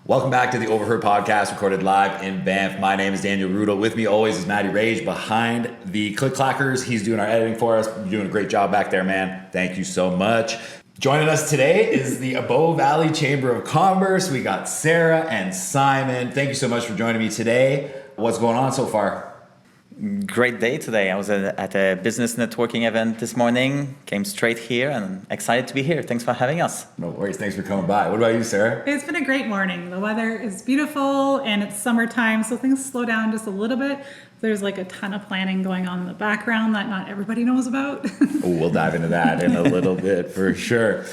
Welcome back to the Overheard Podcast, recorded live in Banff. My name is Daniel Rudel. With me always is Matty Rage behind the click clackers. He's doing our editing for us. You're doing a great job back there, man. Thank you so much. Joining us today is the Bow Valley Chamber of Commerce. We got Sarah and Simon. Thank you so much for joining me today. What's going on so far? Great day today. I was at a business networking event this morning, came straight here and excited to be here. Thanks for having us. No worries. Thanks for coming by. What about you, Sarah? It's been a great morning. The weather is beautiful and it's summertime, so things slow down just a little bit. There's like a ton of planning going on in the background that not everybody knows about. We'll dive into that in a little bit for sure.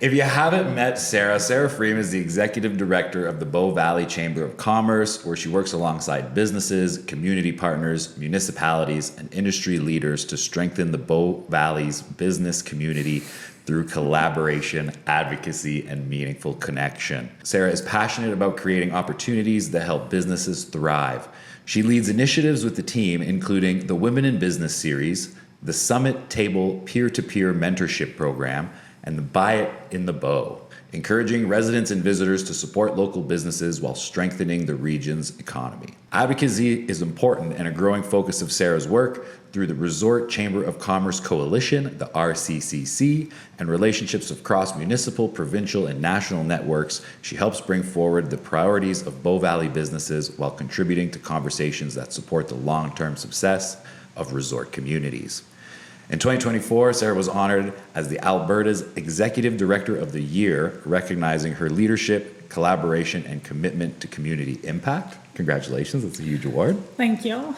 If you haven't met Sarah Freeman is the executive director of the Bow Valley Chamber of Commerce, where she works alongside businesses, community partners, municipalities, and industry leaders to strengthen the Bow Valley's business community through collaboration, advocacy, and meaningful connection. Sarah is passionate about creating opportunities that help businesses thrive. She leads initiatives with the team, including the Women in Business series, the Summit Table peer-to-peer mentorship program, and the Buy It in the Bow, encouraging residents and visitors to support local businesses while strengthening the region's economy. Advocacy is important and a growing focus of Sarah's work through the Resort Chamber of Commerce Coalition, the RCCC, and relationships across municipal, provincial, and national networks. She helps bring forward the priorities of Bow Valley businesses while contributing to conversations that support the long-term success of resort communities. In 2024, Sarah was honored as the Alberta's Executive Director of the Year, recognizing her leadership, collaboration, and commitment to community impact. Congratulations, that's a huge award. Thank you.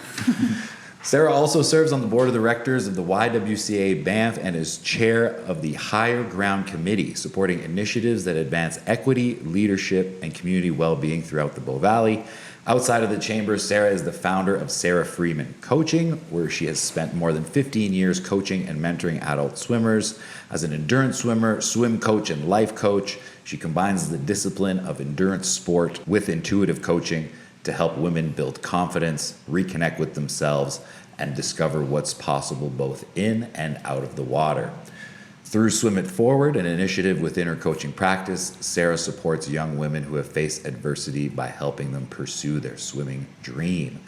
Sarah also serves on the board of directors of the YWCA Banff and is chair of the Higher Ground Committee, supporting initiatives that advance equity, leadership, and community well-being throughout the Bow Valley. Outside of the chamber, Sarah is the founder of Sarah Freeman Coaching, where she has spent more than 15 years coaching and mentoring adult swimmers. As an endurance swimmer, swim coach, and life coach, she combines the discipline of endurance sport with intuitive coaching to help women build confidence, reconnect with themselves, and discover what's possible both in and out of the water. Through Swim It Forward, an initiative within her coaching practice, Sarah supports young women who have faced adversity by helping them pursue their swimming dream.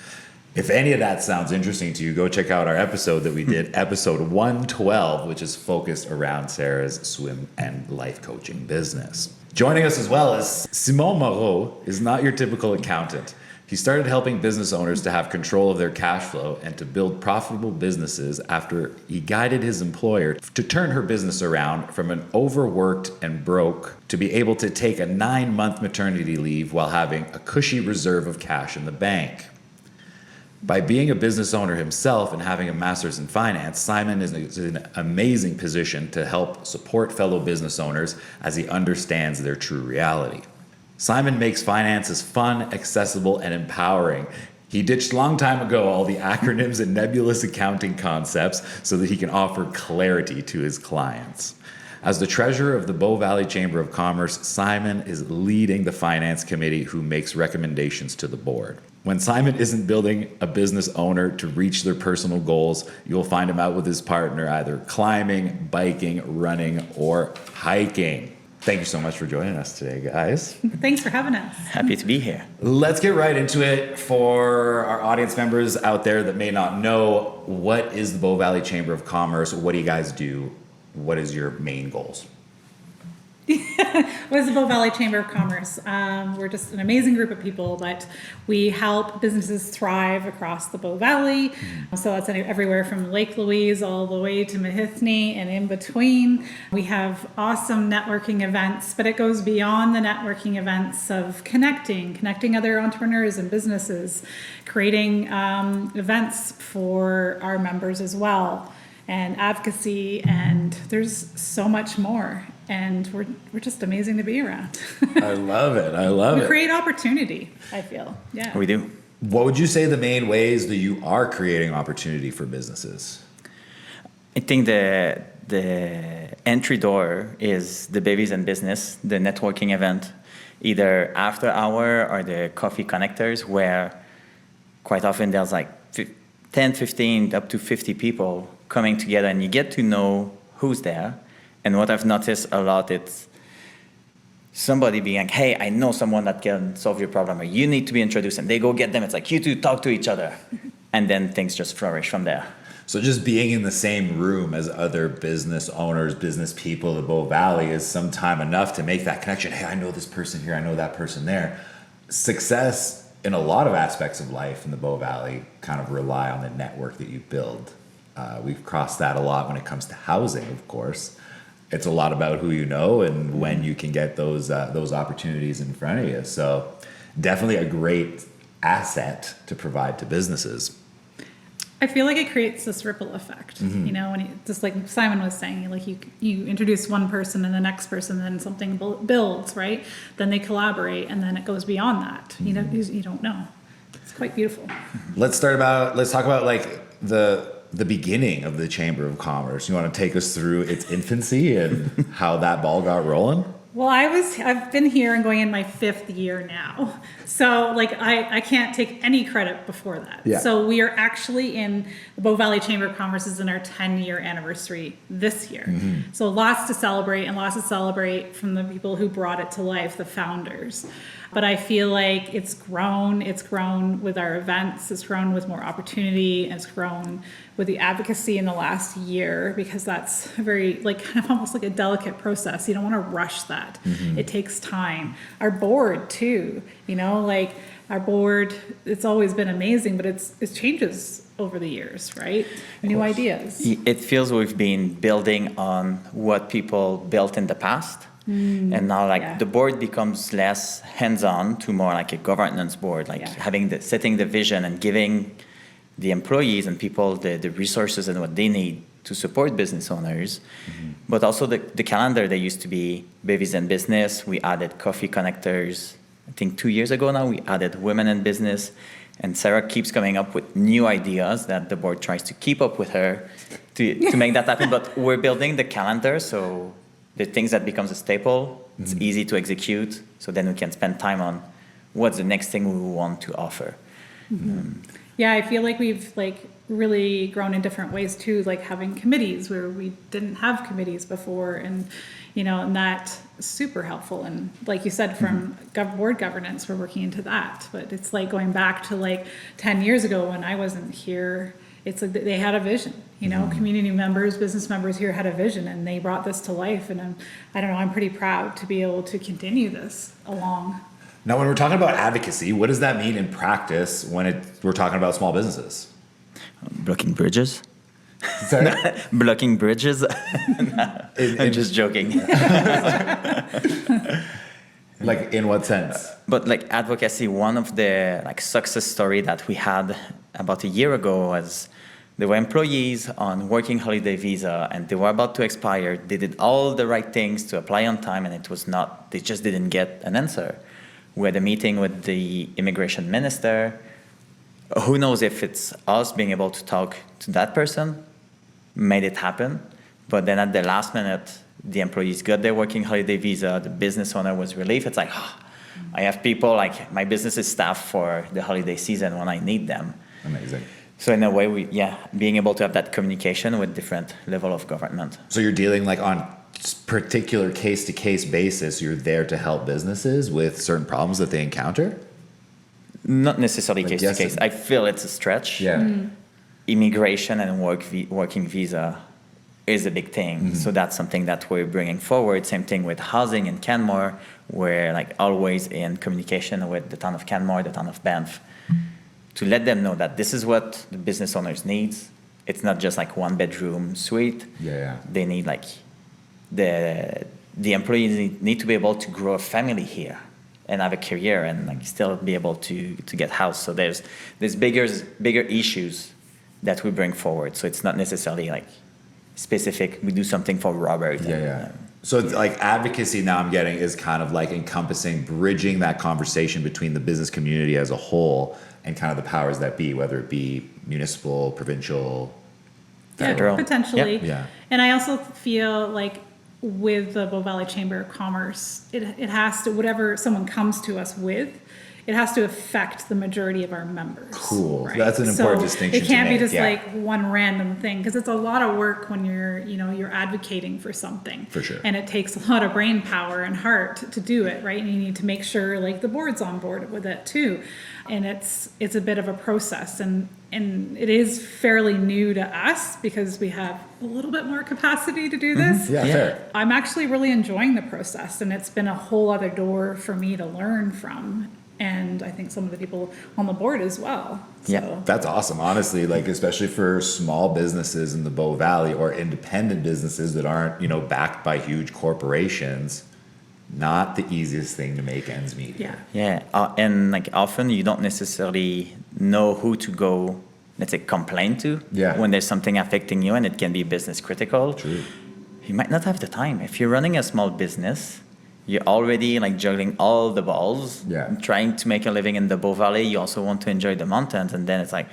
If any of that sounds interesting to you, go check out our episode that we did, episode 112, which is focused around Sarah's swim and life coaching business. Joining us as well is Simon Moreau is not your typical accountant. He started helping business owners to have control of their cash flow and to build profitable businesses after he guided his employer to turn her business around from an overworked and broke to be able to take a 9-month maternity leave while having a cushy reserve of cash in the bank. By being a business owner himself and having a master's in finance, Simon is in an amazing position to help support fellow business owners as he understands their true reality. Simon makes finances fun, accessible, and empowering. He ditched a long time ago all the acronyms and nebulous accounting concepts so that he can offer clarity to his clients. As the treasurer of the Bow Valley Chamber of Commerce, Simon is leading the finance committee who makes recommendations to the board. When Simon isn't building a business owner to reach their personal goals, you'll find him out with his partner either climbing, biking, running, or hiking. Thank you so much for joining us today, guys. Thanks for having us. Happy to be here. Let's get right into it. For our audience members out there that may not know, what is the Bow Valley Chamber of Commerce? What do you guys do? What is your main goals? What is the Bow Valley Chamber of Commerce? We're just an amazing group of people, but we help businesses thrive across the Bow Valley. So that's everywhere from Lake Louise all the way to Mahithny and in between. We have awesome networking events, but it goes beyond the networking events of connecting other entrepreneurs and businesses, creating events for our members as well, and advocacy, and there's so much more. And we're just amazing to be around. I love it. We create opportunity, I feel. Yeah. We do. What would you say the main ways that you are creating opportunity for businesses? I think the entry door is the Babies in Business, the networking event, either after hour or the coffee connectors, where quite often there's like 10, 15, up to 50 people coming together, and you get to know who's there. And what I've noticed a lot, it's somebody being like, hey, I know someone that can solve your problem, or you need to be introduced, and they go get them. It's like, you two talk to each other. And then things just flourish from there. So just being in the same room as other business owners, business people of the Bow Valley is sometime enough to make that connection. Hey, I know this person here, I know that person there. Success in a lot of aspects of life in the Bow Valley kind of rely on the network that you build. We've crossed that a lot when it comes to housing, of course. It's a lot about who you know and when you can get those opportunities in front of you. So definitely a great asset to provide to businesses. I feel like it creates this ripple effect, you know, when you, just like Simon was saying, like you introduce one person and the next person, then something builds, right? Then they collaborate, and then it goes beyond that. You know, you don't know. It's quite beautiful. Let's talk about like the beginning of the Chamber of Commerce. You want to take us through its infancy and how that ball got rolling? Well, I've been here and going in my 5th year now. So like I can't take any credit before that. Yeah. So we are actually in the Bow Valley Chamber of Commerce is in our 10-year anniversary this year. So lots to celebrate from the people who brought it to life, the founders. But I feel like it's grown with our events, it's grown with more opportunity, and it's grown with the advocacy in the last year, because that's a very, like, kind of almost like a delicate process. You don't want to rush that. It takes time. Our board too, you know, like our board, it's always been amazing, but it changes over the years, right? New ideas. It feels we've been building on what people built in the past. And now, like, the board becomes less hands-on to more like a governance board, like setting the vision and giving the employees and people the resources and what they need to support business owners. But also the calendar, they used to be Babies in Business. We added Coffee Connectors. I think 2 years ago now, we added Women in Business. And Sarah keeps coming up with new ideas that the board tries to keep up with her to make that happen. But we're building the calendar, so the things that becomes a staple, it's easy to execute, so then we can spend time on what's the next thing we want to offer. Yeah, I feel like we've like really grown in different ways too, like having committees where we didn't have committees before, and you know, and that's super helpful. And like you said, from board governance, we're working into that. But it's like going back to like 10 years ago when I wasn't here. It's like they had a vision, you know, community members, business members here had a vision, and they brought this to life. And I don't know, I'm pretty proud to be able to continue this along. Now, when we're talking about advocacy, what does that mean in practice when we're talking about small businesses? Blocking bridges? Sorry? Blocking bridges? I'm just joking. Like, in what sense? But like advocacy, one of the like success story that we had about a year ago was there were employees on working holiday visa, and they were about to expire. They did all the right things to apply on time, and they just didn't get an answer. We had a meeting with the immigration minister. Who knows if it's us being able to talk to that person made it happen. But then at the last minute, the employees got their working holiday visa. The business owner was relieved. It's like, I have people, like my business is staffed for the holiday season when I need them. Amazing. So in a way, being able to have that communication with different level of government. So you're dealing like on particular case-to-case basis, you're there to help businesses with certain problems that they encounter? Not necessarily case to case. I feel it's a stretch. Yeah. Immigration and working visa is a big thing. So that's something that we're bringing forward. Same thing with housing in Canmore. We're like always in communication with the town of Canmore, the town of Banff, to let them know that this is what the business owners need. It's not just like 1-bedroom suite. Yeah. They need like the employees need to be able to grow a family here and have a career and like still be able to get housed. So there's bigger issues that we bring forward. So it's not necessarily like specific. We do something for Robert. Yeah. So it's like advocacy now I'm getting is kind of like encompassing, bridging that conversation between the business community as a whole and kind of the powers that be, whether it be municipal, provincial, federal. Potentially. Yeah. And I also feel like with the Bow Valley Chamber of Commerce, it has to, whatever someone comes to us with, it has to affect the majority of our members. Cool. That's an important distinction It can't to be make, just like one random thing, because it's a lot of work when you're advocating for something. For sure. And it takes a lot of brain power and heart to do it, right? And you need to make sure like the board's on board with it too. And it's a bit of a process, and it is fairly new to us because we have a little bit more capacity to do this. Yeah, fair. I'm actually really enjoying the process, and it's been a whole other door for me to learn from. And I think some of the people on the board as well. Yeah. That's awesome, honestly, like especially for small businesses in the Bow Valley or independent businesses that aren't, backed by huge corporations. Not the easiest thing to make ends meet. Yeah. And like often you don't necessarily know who to go, let's say, complain to when there's something affecting you, and it can be business critical. True. You might not have the time. If you're running a small business, you're already like juggling all the balls, trying to make a living in the Bow Valley. You also want to enjoy the mountains, and then it's like,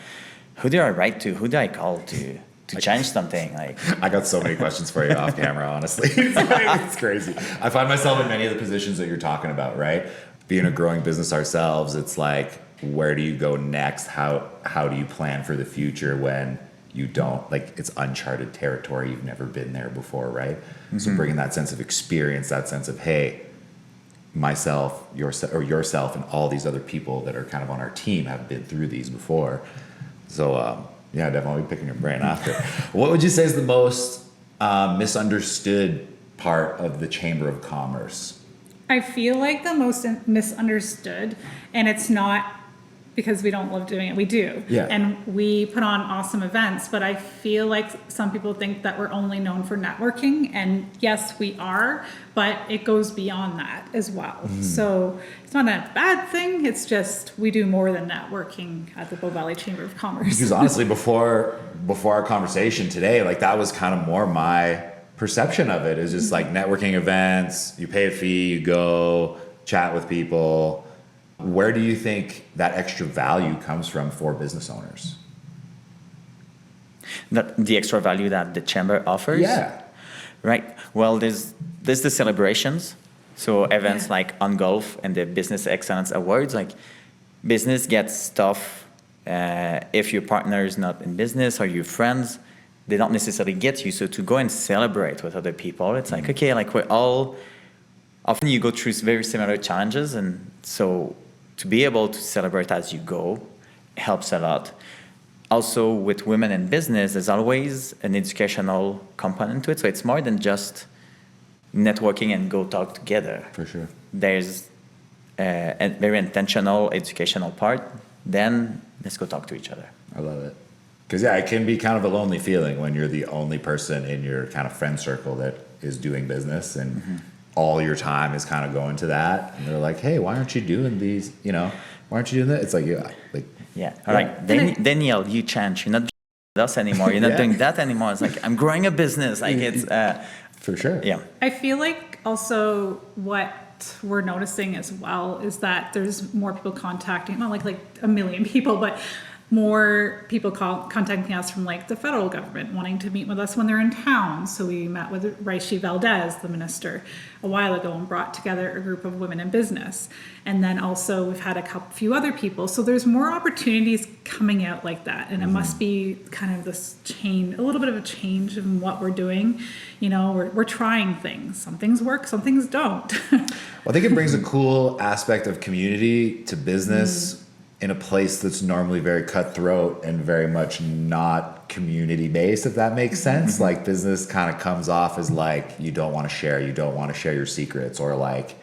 who do I write to? Who do I call to change something? Like, I got so many questions for you off camera, honestly. It's crazy. I find myself in many of the positions that you're talking about, right? Being a growing business ourselves, it's like, where do you go next? How do you plan for the future when you don't, like, it's uncharted territory, you've never been there before, right? Mm-hmm. So bringing that sense of experience, that sense of, hey, myself, yourself, and all these other people that are kind of on our team have been through these before. So, yeah, definitely picking your brain after. What would you say is the most misunderstood part of the Chamber of Commerce? I feel like the most misunderstood, and it's not because we don't love doing it. We do. Yeah. And we put on awesome events, but I feel like some people think that we're only known for networking. And yes, we are, but it goes beyond that as well. Mm. So it's not a bad thing. It's just we do more than networking at the Bow Valley Chamber of Commerce. Because honestly, before our conversation today, like that was kind of more my perception of it. Is just like networking events, you pay a fee, you go chat with people. Where do you think that extra value comes from for business owners? The extra value that the chamber offers? Yeah. Right. Well, there's the celebrations. So events like On Golf and the Business Excellence Awards, like business gets stuff. If your partner is not in business or your friends, they don't necessarily get you. So to go and celebrate with other people, it's like, okay, like we're all, often you go through very similar challenges. And so to be able to celebrate as you go helps a lot. Also, with women in business, there's always an educational component to it. So it's more than just networking and go talk together. For sure. There's a very intentional educational part. Then let's go talk to each other. I love it. Because, yeah, it can be kind of a lonely feeling when you're the only person in your kind of friend circle that is doing business and all your time is kind of going to that. And they're like, hey, why aren't you doing these, why aren't you doing that? It's like, all right, Danielle, you change. You're not doing us anymore. You're not doing that anymore. It's like, I'm growing a business. Like it's... For sure. Yeah. I feel like also what we're noticing as well is that there's more people contacting, not like a million people, but more people contacting us from like the federal government wanting to meet with us when they're in town. So we met with Raishi Valdez, the minister, a while ago and brought together a group of women in business. And then also we've had few other people. So there's more opportunities coming out like that. And it must be kind of this change, a little bit of a change in what we're doing. We're trying things. Some things work, some things don't. Well, I think it brings a cool aspect of community to business in a place that's normally very cutthroat and very much not community based, if that makes sense. Like business kind of comes off as like, you don't want to share your secrets, or like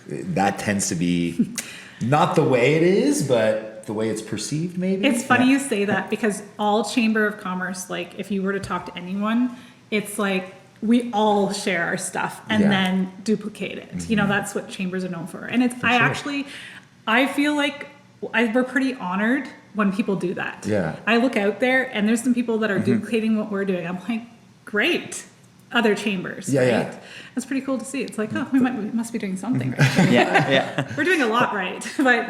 that tends to be not the way it is, but the way it's perceived maybe. It's funny you say that, because all Chamber of Commerce, like if you were to talk to anyone, it's like we all share our stuff and then duplicate it. That's what chambers are known for. And it's, I feel like we're pretty honored when people do that. Yeah. I look out there and there's some people that are duplicating what we're doing. I'm like, great. Other chambers. Yeah, right? yeah. That's pretty cool to see. It's like, we must be doing something right. We're doing a lot right, but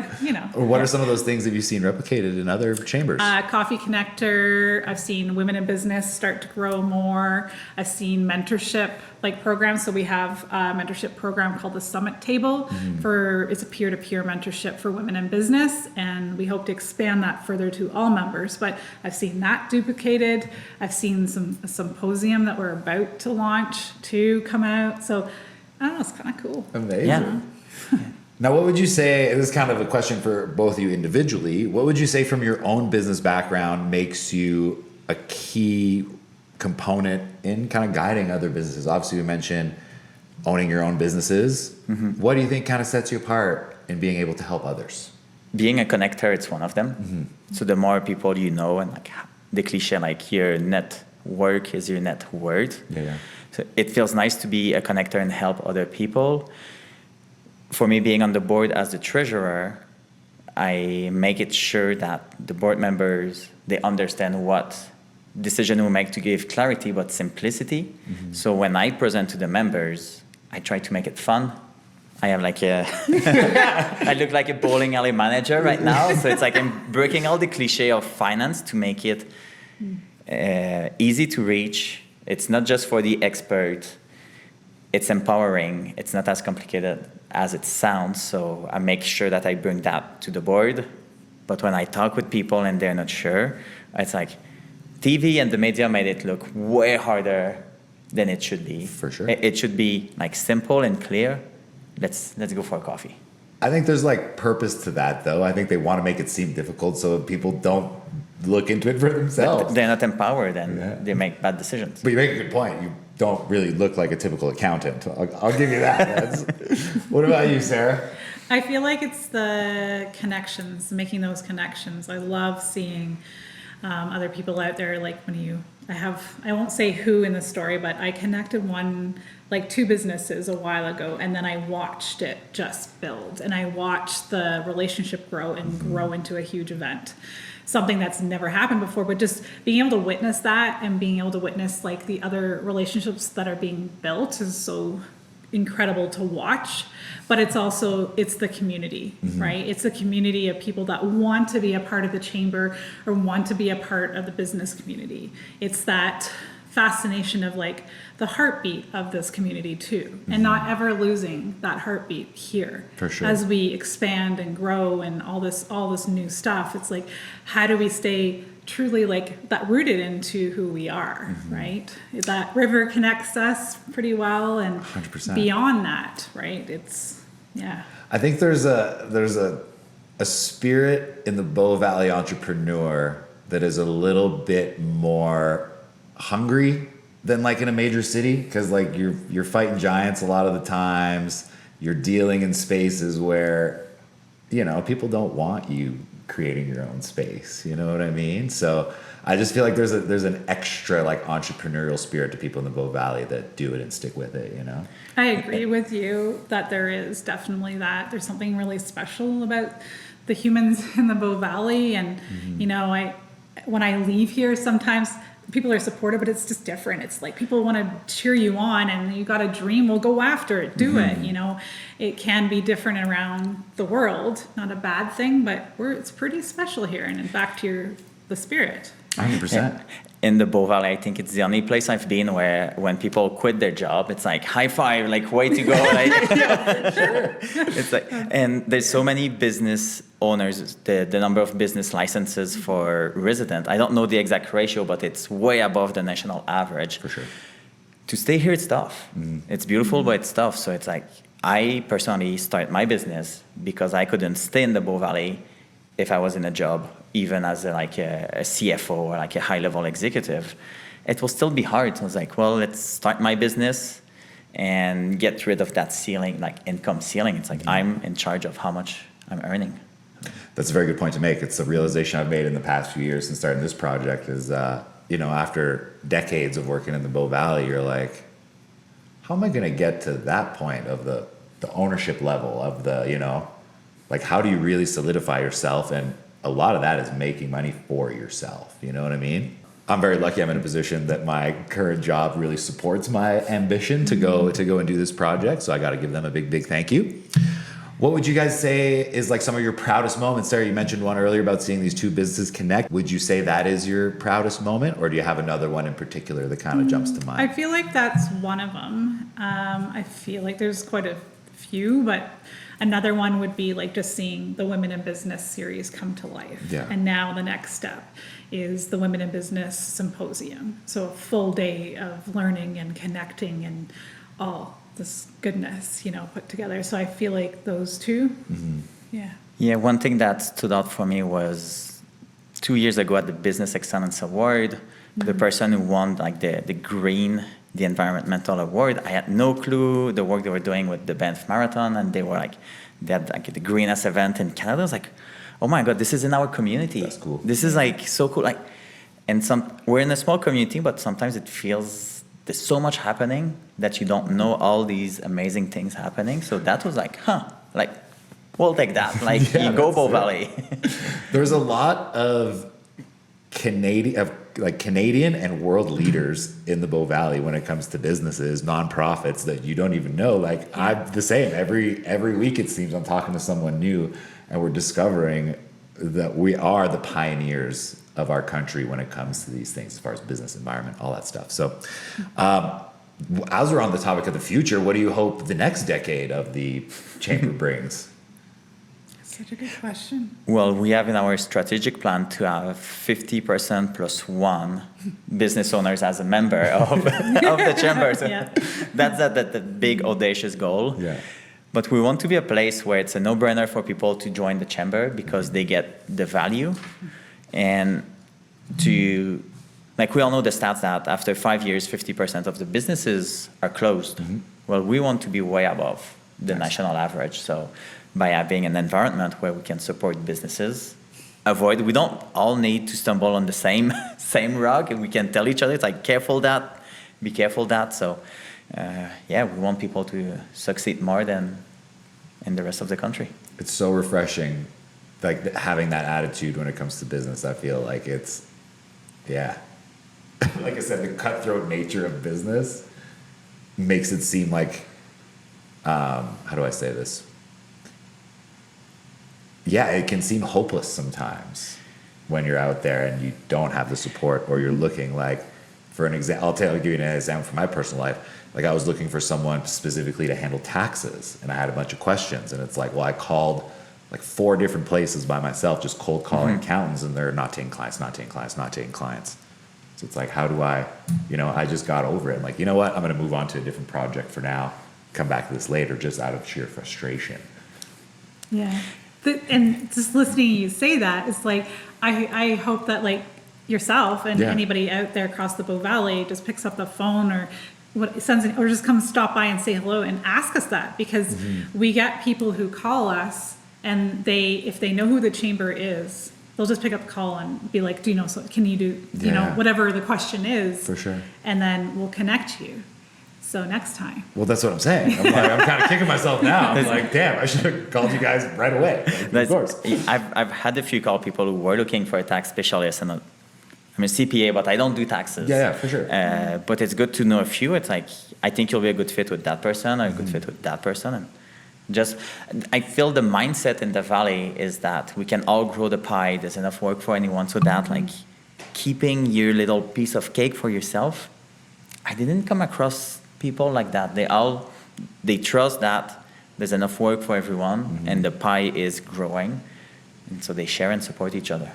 What are some of those things have you seen replicated in other chambers? Coffee Connector. I've seen women in business start to grow more. I've seen mentorship like programs. So we have a mentorship program called the Summit Table it's a peer-to-peer mentorship for women in business. And we hope to expand that further to all members. But I've seen that duplicated. I've seen a symposium that we're about to launch to come out. So I don't know, it's kind of cool. Amazing. Yeah. Now, what would you say, this is kind of a question for both of you individually, what would you say from your own business background makes you a key component in kind of guiding other businesses? Obviously, you mentioned owning your own businesses. What do you think kind of sets you apart in being able to help others? Being a connector, it's one of them. So the more people you know, and like the cliche, like your network is your net worth. Yeah. So it feels nice to be a connector and help other people. For me, being on the board as the treasurer, I make it sure that the board members, they understand what decision we make to give clarity but simplicity. So when I present to the members, I try to make it fun. I have like I look like a bowling alley manager right now. So it's like I'm breaking all the cliche of finance to make it easy to reach. It's not just for the expert. It's empowering. It's not as complicated as it sounds. So I make sure that I bring that to the board. But when I talk with people and they're not sure, it's like TV and the media made it look way harder than it should be. For sure. It should be like simple and clear. Let's go for a coffee. I think there's like purpose to that, though. I think they want to make it seem difficult so people don't look into it for themselves. They're not empowered and they make bad decisions. But you make a good point. You don't really look like a typical accountant. I'll give you that. What about you, Sarah? I feel like it's the connections, making those connections. I love seeing other people out there. Like I won't say who in the story, but I connected two businesses a while ago, and then I watched it just build, and I watched the relationship grow and grow into a huge event. Something that's never happened before, but just being able to witness that and being able to witness like the other relationships that are being built is so incredible to watch. But it's the community, right? It's the community of people that want to be a part of the chamber or want to be a part of the business community. It's that fascination of like the heartbeat of this community too, and not ever losing that heartbeat here. For sure. As we expand and grow and all this new stuff, it's like, how do we stay truly like that rooted into who we are, right? That river connects us pretty well, and 100%. Beyond that, right? I think there's a spirit in the Bow Valley entrepreneur that is a little bit more hungry than like in a major city, because like you're fighting giants a lot of the times. You're dealing in spaces where people don't want you creating your own space. You know what I mean? So I just feel like there's an extra like entrepreneurial spirit to people in the Bow Valley that do it and stick with it. I agree with you that there is definitely that. There's something really special about the humans in the Bow Valley, and when I leave here, sometimes people are supportive, but it's just different. It's like people want to cheer you on, and you got a dream, well, go after it, do it. It can be different around the world. Not a bad thing, but it's pretty special here. And in fact, the spirit. 100%. In the Bow Valley, I think it's the only place I've been where when people quit their job, it's like high five, like way to go. Like, it's like, and there's so many business owners, the number of business licenses for resident. I don't know the exact ratio, but it's way above the national average. For sure. To stay here, it's tough. It's beautiful, but it's tough. So it's like, I personally started my business because I couldn't stay in the Bow Valley if I was in a job, even as a CFO or like a high-level executive. It will still be hard. So I was like, well, let's start my business and get rid of that ceiling, like income ceiling. It's like I'm in charge of how much I'm earning. That's a very good point to make. It's a realization I've made in the past few years since starting this project is, after decades of working in the Bow Valley, you're like, how am I going to get to that point of the ownership level of like, how do you really solidify yourself? And a lot of that is making money for yourself. You know what I mean? I'm very lucky I'm in a position that my current job really supports my ambition to go and do this project. So I got to give them a big, big thank you. What would you guys say is like some of your proudest moments? Sarah, you mentioned one earlier about seeing these two businesses connect. Would you say that is your proudest moment, or do you have another one in particular that kind of jumps to mind? I feel like that's one of them. I feel like there's quite a few, but another one would be like just seeing the Women in Business series come to life. Yeah. And now the next step is the Women in Business Symposium. So a full day of learning and connecting and all this goodness, put together. So I feel like those two. Mm-hmm. Yeah. Yeah, one thing that stood out for me was 2 years ago at the Business Excellence Award, the person who won like the green, the environmental award, I had no clue the work they were doing with the Banff Marathon, and they had like the greenest event in Canada. I was like, oh my God, this is in our community. That's cool. This is like so cool. Like, and we're in a small community, but sometimes it feels there's so much happening that you don't know all these amazing things happening. So that was like, like we'll take that. Like Yeah, you go Bow Valley. There's a lot of Canadian and world leaders in the Bow Valley when it comes to businesses, nonprofits that you don't even know. Like I'm the same. Every week it seems I'm talking to someone new, and we're discovering that we are the pioneers of our country when it comes to these things, as far as business, environment, all that stuff. So, as we're on the topic of the future, what do you hope the next decade of the chamber brings? Such a good question. Well, we have in our strategic plan to have 50% plus one business owners as a member of the chamber. So Yeah. that's the big audacious goal. Yeah. But we want to be a place where it's a no-brainer for people to join the chamber because they get the value. And like we all know the stats that after 5 years, 50% of the businesses are closed. Mm-hmm. Well, we want to be way above the national average. So by having an environment where we can support businesses, we don't all need to stumble on the same rock, and we can tell each other, it's like, careful that, be careful that. So we want people to succeed more than in the rest of the country. It's so refreshing, like having that attitude when it comes to business. I feel like it's, like I said, the cutthroat nature of business makes it seem like, how do I say this? Yeah, it can seem hopeless sometimes when you're out there and you don't have the support, or you're looking like, for an example, I'll give you an example from my personal life. Like I was looking for someone specifically to handle taxes, and I had a bunch of questions, and it's like, well, I called like 4 different places by myself, just cold calling accountants, and they're not taking clients. So it's like, how do I just got over it. I'm like, you know what? I'm going to move on to a different project for now. Come back to this later, just out of sheer frustration. Yeah. And just listening to you say that, it's like, I hope that like yourself and anybody out there across the Bow Valley just picks up the phone or or just come stop by and say hello and ask us that, because we get people who call us, and if they know who the chamber is, they'll just pick up the call and be like, can you do, whatever the question is. For sure. And then we'll connect you. So next time. Well, that's what I'm saying. I'm kind of kicking myself now. I'm like, damn, I should have called you guys right away. Like, of course. I've had a few people who were looking for a tax specialist, and I'm a CPA, but I don't do taxes. Yeah, for sure. But it's good to know a few. It's like, I think you'll be a good fit with that person, or a good fit with that person. And I feel the mindset in the Valley is that we can all grow the pie. There's enough work for anyone. So that like keeping your little piece of cake for yourself, I didn't come across people like that. They trust that there's enough work for everyone, and the pie is growing, and so they share and support each other.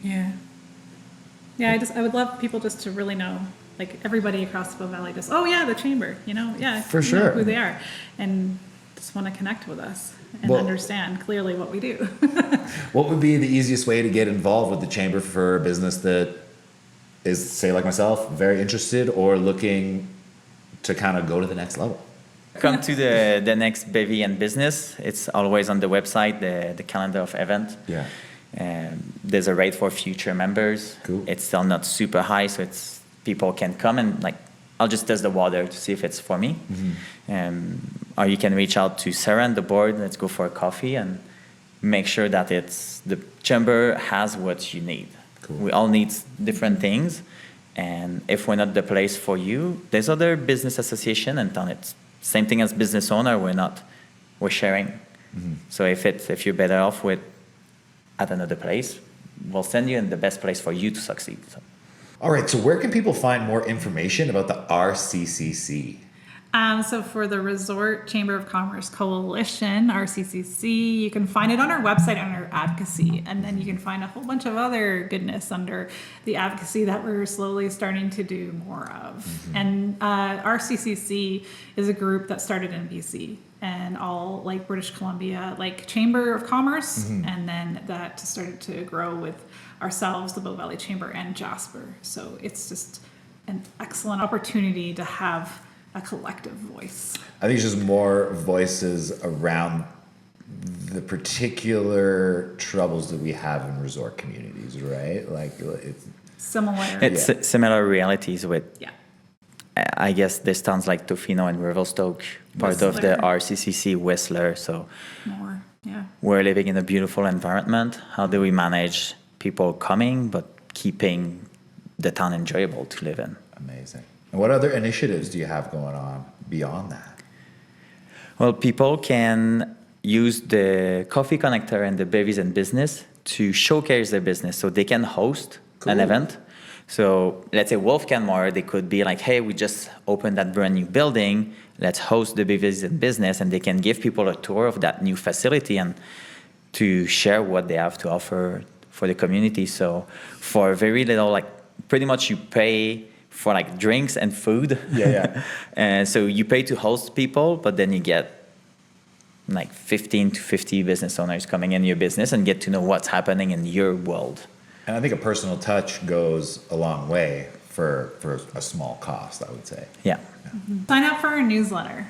I would love people just to really know, like everybody across the Bow Valley, just the chamber, For sure. who they are, and just want to connect with us and understand clearly what we do. What would be the easiest way to get involved with the chamber for a business that is, say, like myself, very interested or looking to kind of go to the next level? Come to the next Bevy and Business. It's always on the website, the calendar of event. Yeah. There's a rate for future members. Cool. It's still not super high, so people can come and like, I'll just test the water to see if it's for me. Or you can reach out to Sarah and the board. Let's go for a coffee and make sure that the chamber has what you need. Cool. We all need different things. And if we're not the place for you, there's other business association in town. It's same thing as business owner. We're sharing. So if you're better off at another place, we'll send you in the best place for you to succeed. So. All right. So where can people find more information about the RCCC? So for the Resort Chamber of Commerce Coalition, RCCC, you can find it on our website under advocacy, and then you can find a whole bunch of other goodness under the advocacy that we're slowly starting to do more of. And RCCC is a group that started in BC and all like British Columbia, like Chamber of Commerce, and then that started to grow with ourselves, the Bow Valley Chamber, and Jasper. So it's just an excellent opportunity to have a collective voice. I think it's just more voices around the particular troubles that we have in resort communities, right? Like it's Similar. It's similar realities with, Yeah. I guess, this towns like Tofino and Revelstoke, part of the Whistler. RCCC Whistler. So More. Yeah. we're living in a beautiful environment. How do we manage people coming but keeping the town enjoyable to live in? amazing. And what other initiatives do you have going on beyond that? Well, people can use the Coffee Connector and the Bevies and Business to showcase their business, so they can host an Cool. event. So let's say Wolfe Canmore, they could be like, hey, we just opened that brand new building, let's host the Bevies and Business, and they can give people a tour of that new facility and to share what they have to offer for the community. So for very little, like pretty much you pay for like drinks and food. Yeah. And so you pay to host people, but then you get like 15 to 50 business owners coming in your business and get to know what's happening in your world. And I think a personal touch goes a long way for a small cost, I would say. Yeah. Sign up for our newsletter.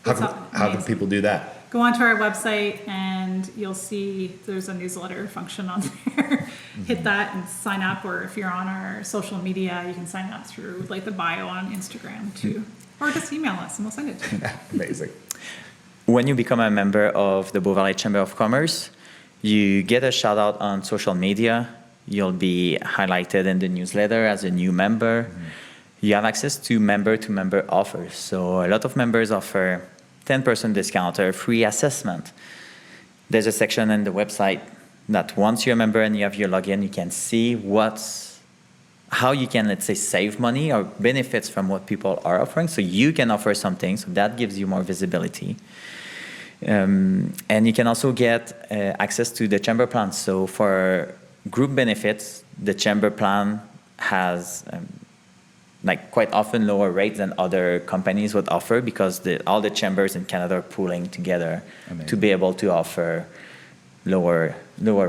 How It's can, how can amazing. people do that? Go onto our website and you'll see there's a newsletter function on there. Hit that and sign up, or if you're on our social media, you can sign up through like the bio on Instagram too. Or just email us and we'll send it to you. Amazing. When you become a member of the Bow Valley Chamber of Commerce, you get a shout out on social media. You'll be highlighted in the newsletter as a new member. You have access to member offers. So a lot of members offer 10% discount or free assessment. There's a section in the website that once you're a member and you have your login, you can see how you can, let's say, save money or benefits from what people are offering. So you can offer something, so that gives you more visibility. And you can also get access to the chamber plan. So for group benefits, the chamber plan has like quite often lower rates than other companies would offer, because all the chambers in Canada are pooling together to be able to offer lower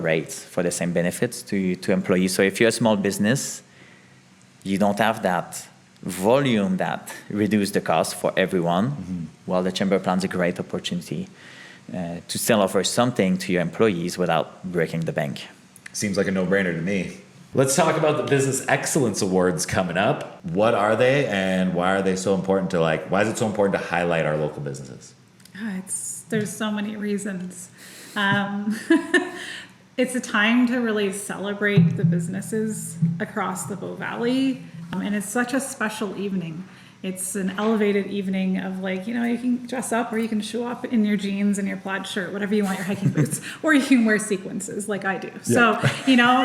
rates for the same benefits to employees. So if you're a small business, you don't have that volume that reduce the cost for everyone. Well, the chamber plan's a great opportunity to still offer something to your employees without breaking the bank. Seems like a no-brainer to me. Let's talk about the Business Excellence Awards coming up. What are they, and why are they so important why is it so important to highlight our local businesses? There's so many reasons. It's a time to really celebrate the businesses across the Bow Valley, and it's such a special evening. It's an elevated evening of you can dress up, or you can show up in your jeans and your plaid shirt, whatever you want, your hiking boots, or you can wear sequences like I do. So,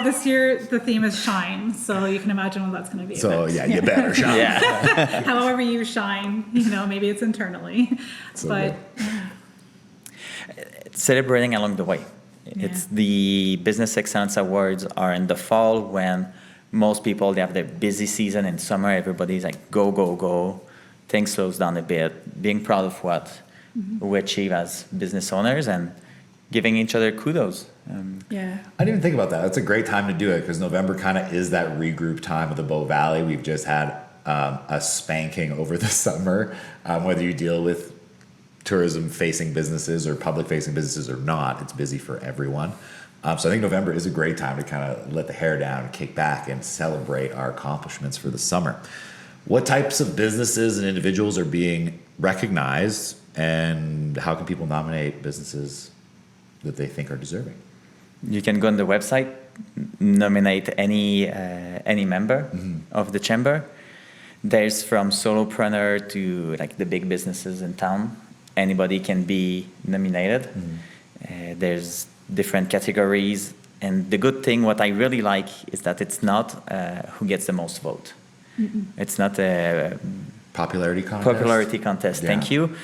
this year the theme is shine. So you can imagine what that's going to be. So you better shine. Yeah. However you shine, maybe it's internally, but Celebrating along the way. It's the Business Excellence Awards are in the fall, when most people, they have their busy season. In summer, everybody's like, go, go, go. Things slows down a bit. Being proud of what we achieve as business owners and giving each other kudos. I didn't even think about that. That's a great time to do it, because November kind of is that regroup time of the Bow Valley. We've just had a spanking over the summer, whether you deal with tourism-facing businesses or public-facing businesses or not. It's busy for everyone. So I think November is a great time to kind of let the hair down, kick back, and celebrate our accomplishments for the summer. What types of businesses and individuals are being recognized, and how can people nominate businesses that they think are deserving? You can go on the website, nominate any member of the chamber. There's from solopreneur to like the big businesses in town. Anybody can be nominated. There's different categories, and the good thing, what I really like, is that it's not who gets the most vote. It's not a Popularity contest. Popularity contest. Yeah. Thank you.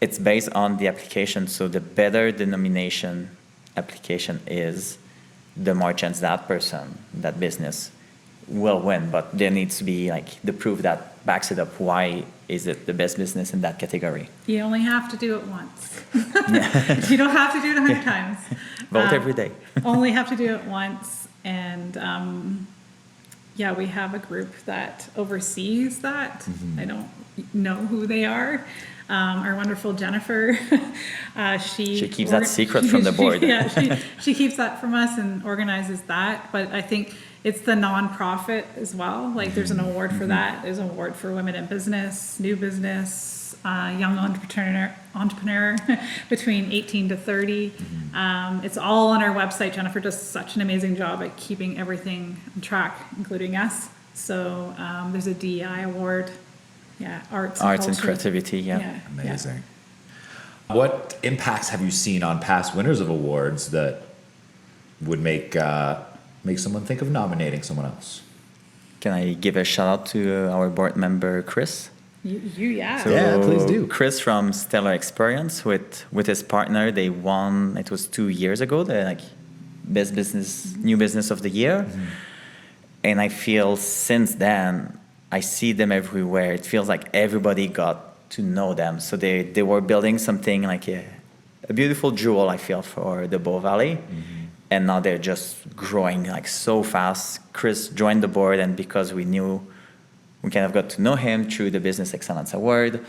It's based on the application. So the better the nomination application is, the more chance that person, that business, will win. But there needs to be like the proof that backs it up. Why is it the best business in that category? You only have to do it once. You don't have to do it 100 times. Vote every day. Only have to do it once. And yeah, we have a group that oversees that. I don't know who they are. Our wonderful Jennifer, she keeps that secret from the board. she keeps that from us and organizes that. But I think it's the nonprofit as well. Like there's an award for that. There's an award for women in business, new business, young entrepreneur between 18 to 30. It's all on our website. Jennifer does such an amazing job at keeping everything on track, including us. So there's a DEI award. Yeah, arts and creativity. Yeah. Amazing. What impacts have you seen on past winners of awards that would make someone think of nominating someone else? Can I give a shout out to our board member, Chris? Yeah. So Yeah, please do. Chris from Stellar Experience with his partner, they won, it was 2 years ago, the best business, new business of the year. And I feel since then, I see them everywhere. It feels like everybody got to know them. So they were building something like a beautiful jewel, I feel, for the Bow Valley. And now they're just growing like so fast. Chris joined the board, and because we kind of got to know him through the Business Excellence Award,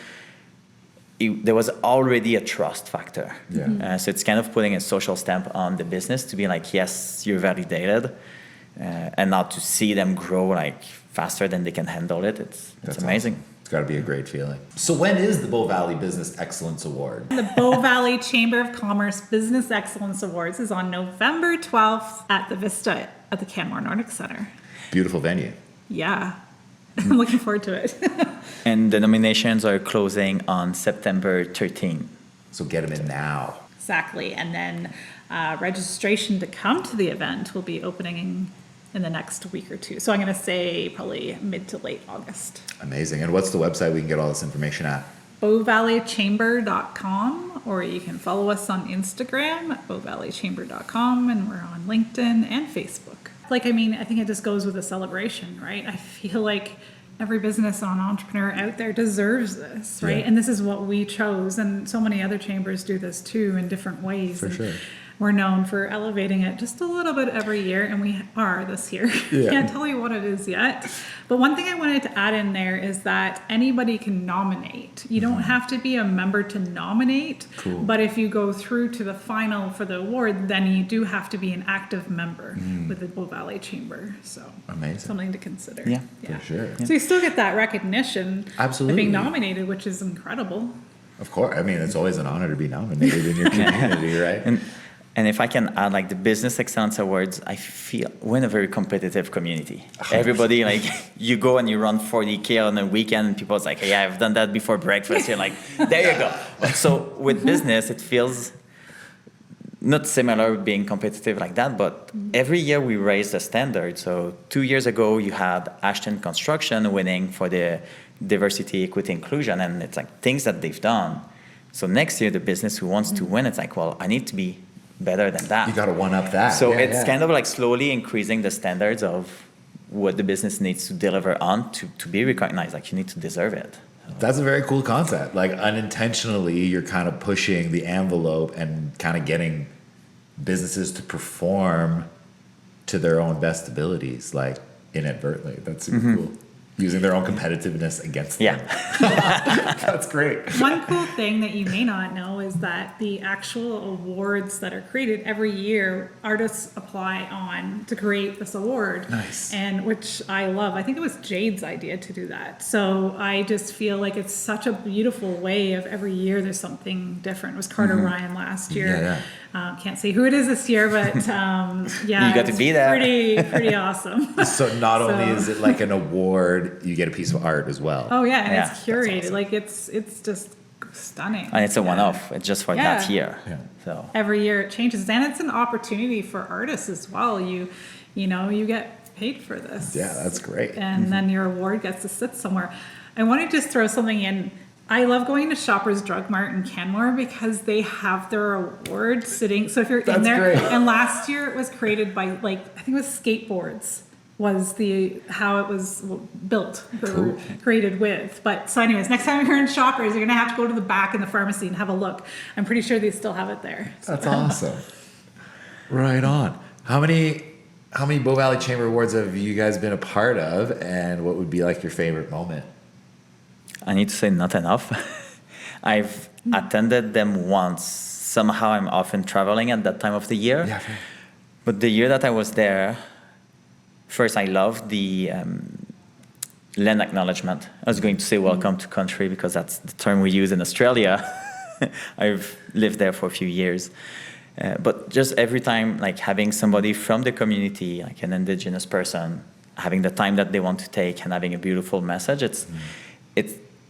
there was already a trust factor. Yeah. So it's kind of putting a social stamp on the business to be like, yes, you're validated. And now to see them grow like faster than they can handle it, it's amazing. Awesome. It's got to be a great feeling. So when is the Bow Valley Business Excellence Award? The Bow Valley Chamber of Commerce Business Excellence Awards is on November 12th at the Vista at the Canmore Nordic Center. Beautiful venue. Yeah, I'm looking forward to it. And the nominations are closing on September 13th. So get them in now. Exactly. And then registration to come to the event will be opening in the next week or two. So I'm going to say probably mid to late August. Amazing. And what's the website we can get all this information at? bowvalleychamber.com, or you can follow us on Instagram at bowvalleychamber.com, and we're on LinkedIn and Facebook. I think it just goes with a celebration, right? I feel like every business and entrepreneur out there deserves this, right? Yeah. And this is what we chose, and so many other chambers do this too in different ways. For sure. We're known for elevating it just a little bit every year, and we are this year. Yeah. Can't tell you what it is yet. But one thing I wanted to add in there is that anybody can nominate. You don't have to be a member to nominate. Cool. But if you go through to the final for the award, then you do have to be an active member with the Bow Valley Chamber. So Amazing. something to consider. Yeah. For sure. So you still get that recognition Absolutely. of being nominated, which is incredible. Of course. I mean, it's always an honor to be nominated in your community, right? And if I can add, like the Business Excellence Awards, I feel we're in a very competitive community. Everybody, like, you go and you run 40K on a weekend, and people's like, hey, I've done that before breakfast. You're like, there you go. So with business, it feels not similar being competitive like that, but every year we raise the standard. So 2 years ago, you had Ashton Construction winning for the diversity, equity, inclusion, and it's like things that they've done. So next year, the business who wants to win, it's like, well, I need to be better than that. You got to one up that. So it's kind of like slowly increasing the standards of what the business needs to deliver on to be recognized. Like you need to deserve it. That's a very cool concept. Like unintentionally, you're kind of pushing the envelope and kind of getting businesses to perform to their own best abilities, like inadvertently. That's super cool. Using their own competitiveness against them. Yeah. That's great. One cool thing that you may not know is that the actual awards that are created every year, artists apply on to create this award. Nice. And which I love. I think it was Jade's idea to do that. So I just feel like it's such a beautiful way of every year there's something different. It was Carter Ryan last year. Can't say who it is this year, but yeah. You got to be there. Pretty awesome. So not only is it like an award, you get a piece of art as well. Oh yeah, and Yeah, it's curated. awesome. Like it's just stunning. And it's a one-off. It's just for that year. Yeah. So Every year it changes, and it's an opportunity for artists as well. You know, you get paid for this. Yeah, that's great. And then your award gets to sit somewhere. I want to just throw something in. I love going to Shoppers Drug Mart in Canmore because they have their awards sitting. So if you're in That's there, great. and last year it was created by I think it was skateboards was how it was built or Cool. created with. But so anyways, next time you're in Shoppers, you're gonna have to go to the back in the pharmacy and have a look. I'm pretty sure they still have it there. That's awesome. Right on. How many Bow Valley Chamber Awards have you guys been a part of, and what would be like your favorite moment? I need to say not enough. I've attended them once. Somehow I'm often traveling at that time of the year. Yeah, fair. But the year that I was there, first I loved the land acknowledgement. I was going to say welcome to country because that's the term we use in Australia. I've lived there for a few years. But just every time, like having somebody from the community, like an indigenous person, having the time that they want to take and having a beautiful message, it's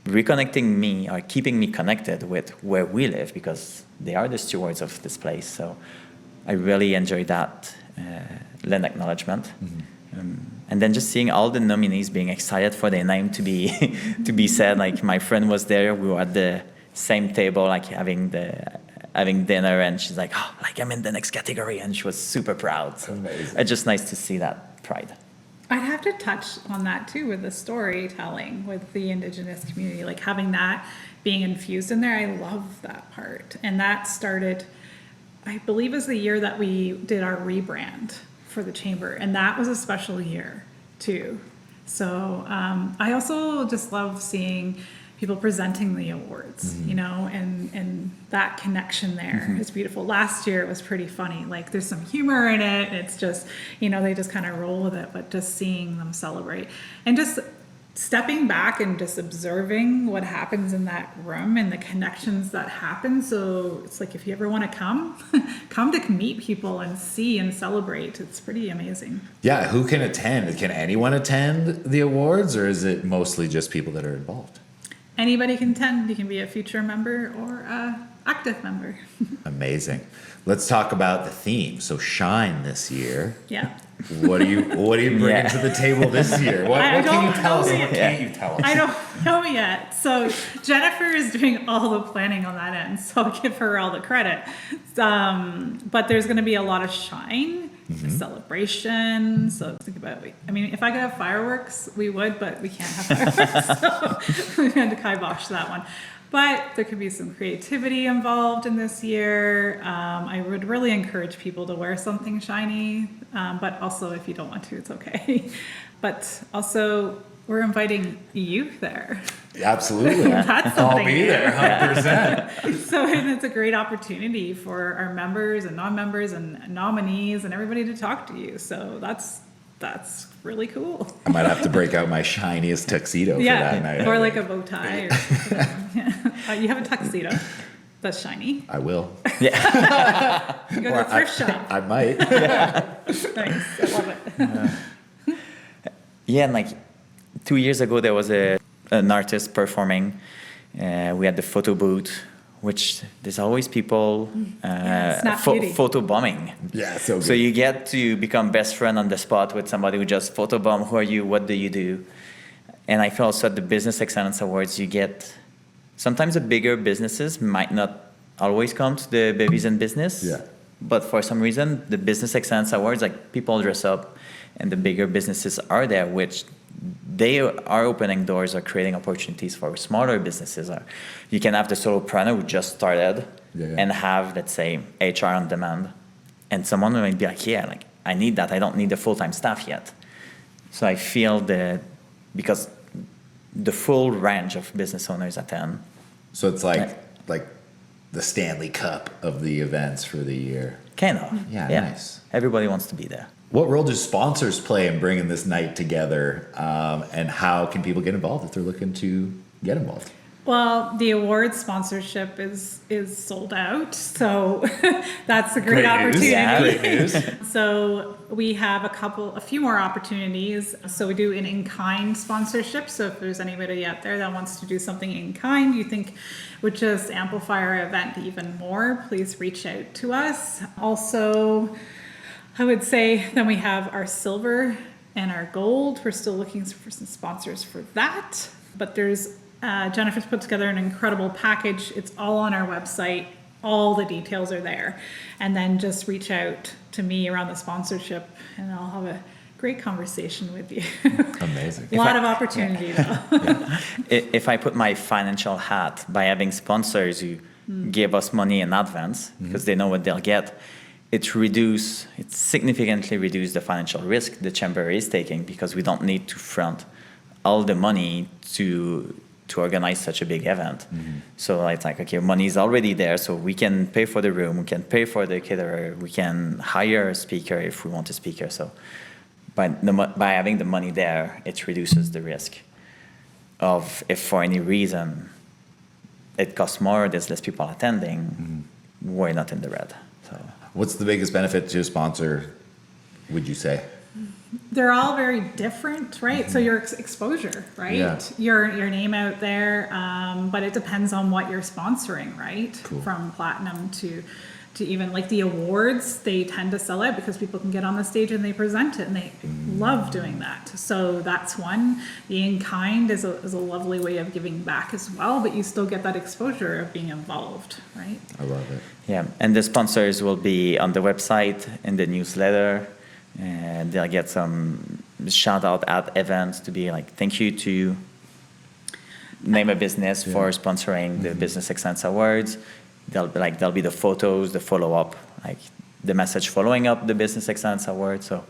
reconnecting me or keeping me connected with where we live because they are the stewards of this place. So I really enjoy that land acknowledgement. And then just seeing all the nominees being excited for their name to be to be said. Like my friend was there, we were at the same table, like having dinner, and she's like, oh, like I'm in the next category, and she was super proud. So Amazing. it's just nice to see that pride. I'd have to touch on that too with the storytelling with the Indigenous community, like having that being infused in there. I love that part. And that started, I believe, was the year that we did our rebrand for the chamber. And that was a special year too. So I also just love seeing people presenting the awards, you know, and that connection there is beautiful. Last year it was pretty funny. Like there's some humor in it. It's just, you know, they just kind of roll with it, but just seeing them celebrate and just stepping back and just observing what happens in that room and the connections that happen. So it's like, if you ever want to come to meet people and see and celebrate, it's pretty amazing. Yeah, who can attend? Can anyone attend the awards, or is it mostly just people that are involved? Anybody can attend. You can be a future member or a active member. Amazing. Let's talk about the theme. So Shine this year. Yeah. What are you bringing to the table this year? What I can you don't tell us know and what yet. can't you tell us? I don't know yet. So Jennifer is doing all the planning on that end, so I'll give her all the credit. But there's going to be a lot of shine, celebration. So think about it. I mean, if I could have fireworks, we would, but we can't have fireworks. So we had to kibosh that one. But there could be some creativity involved in this year. I would really encourage people to wear something shiny, but also if you don't want to, it's okay. But also, we're inviting youth there. Absolutely. That's I'll something be new. there, 100%. So and it's a great opportunity for our members and non-members and nominees and everybody to talk to you. So that's really cool. I might have to break out my shiniest tuxedo for that night. Or like a bow tie. Or something. You have a tuxedo that's shiny. I will. You go to the Or thrift shop. I might. Nice. I love it. Yeah, and like 2 years ago, there was an artist performing. We had the photo booth, which there's always people Snap beauty. photo bombing. Yeah, so good. So you get to become best friend on the spot with somebody who just photo bomb. Who are you? What do you do? And I feel also at the Business Excellence Awards, you get sometimes the bigger businesses might not always come to the Babies in Business. Yeah. But for some reason, the Business Excellence Awards, like people dress up and the bigger businesses are there, which they are opening doors or creating opportunities for smaller businesses. Or you can have the solopreneur who just started and have, let's say, HR on demand. And someone might be like, yeah, like I need that. I don't need the full-time staff yet. So I feel that because the full range of business owners attend. So it's like the Stanley Cup of the events for the year. Kind of. Yeah, nice. Everybody wants to be there. What role do sponsors play in bringing this night together, and how can people get involved if they're looking to get involved? Well, the award sponsorship is sold out, so that's a great opportunity. Yeah, great news. So we have a few more opportunities. So we do an in-kind sponsorship. So if there's anybody out there that wants to do something in kind, you think would just amplify our event even more, please reach out to us. Also, I would say then we have our silver and our gold. We're still looking for some sponsors for that. But there's Jennifer's put together an incredible package. It's all on our website. All the details are there. And then just reach out to me around the sponsorship and I'll have a great conversation with you. Amazing. A lot of opportunity though. If I put my financial hat by having sponsors who give us money in advance because they know what they'll get, it significantly reduces the financial risk the chamber is taking because we don't need to front all the money to organize such a big event. So it's like, okay, money is already there, so we can pay for the room, we can pay for the caterer, we can hire a speaker if we want a speaker. So by having the money there, it reduces the risk of if for any reason it costs more, there's less people attending, we're not in the red. So What's the biggest benefit to a sponsor, would you say? They're all very different, right? So your exposure, right? Yeah. Your name out there, but it depends on what you're sponsoring, right? Cool. From platinum to even like the awards, they tend to sell out because people can get on the stage and they present it and they love doing that. So that's one. The in-kind is a lovely way of giving back as well, but you still get that exposure of being involved, right? I love it. yeah, and the sponsors will be on the website, in the newsletter, and they'll get some shout out at events to be like, thank you to name a business for sponsoring the Business Excellence Awards. There'll be the photos, the follow up, like the message following up the Business Excellence Award. So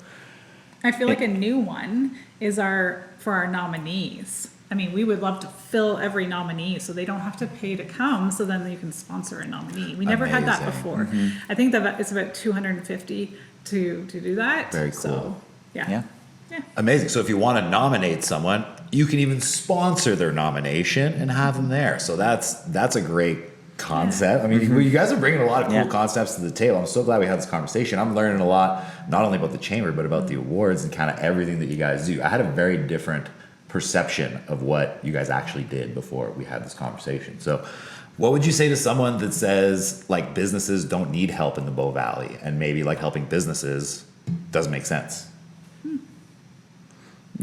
I feel like a new one is for our nominees. I mean, we would love to fill every nominee so they don't have to pay to come, so then you can sponsor a nominee. We never had that Amazing. before. I think that it's about $250 to do that. Very cool. So, yeah. Amazing. So if you want to nominate someone, you can even sponsor their nomination and have them there. So that's a great concept. I mean, you guys are bringing a lot of cool concepts to the table. I'm so glad we had this conversation. I'm learning a lot, not only about the chamber, but about the awards and kind of everything that you guys do. I had a very different perception of what you guys actually did before we had this conversation. So what would you say to someone that says like businesses don't need help in the Bow Valley and maybe like helping businesses doesn't make sense?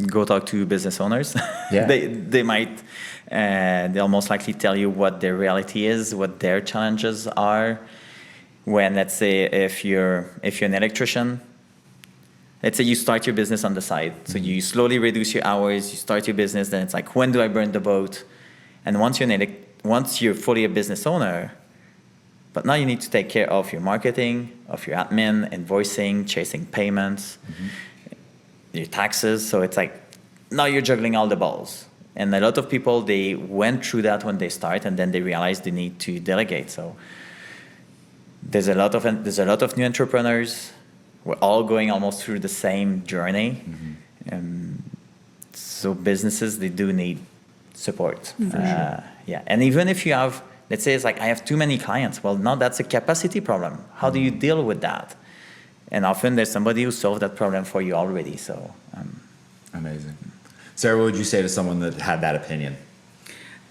Go talk to business owners. Yeah. They might, they'll most likely tell you what their reality is, what their challenges are. When, let's say, if you're an electrician, let's say you start your business on the side. So you slowly reduce your hours, you start your business, then it's like, when do I burn the boat? And once you're fully a business owner, but now you need to take care of your marketing, of your admin, invoicing, chasing payments, your taxes. So it's like, now you're juggling all the balls. And a lot of people, they went through that when they start, and then they realize they need to delegate. So there's a lot of new entrepreneurs. We're all going almost through the same journey. So businesses, they do need support. Yeah, and even if you have, let's say it's like, I have too many clients. Well, now that's a capacity problem. How do you deal with that? And often there's somebody who solved that problem for you already. So Amazing. Sarah, what would you say to someone that had that opinion?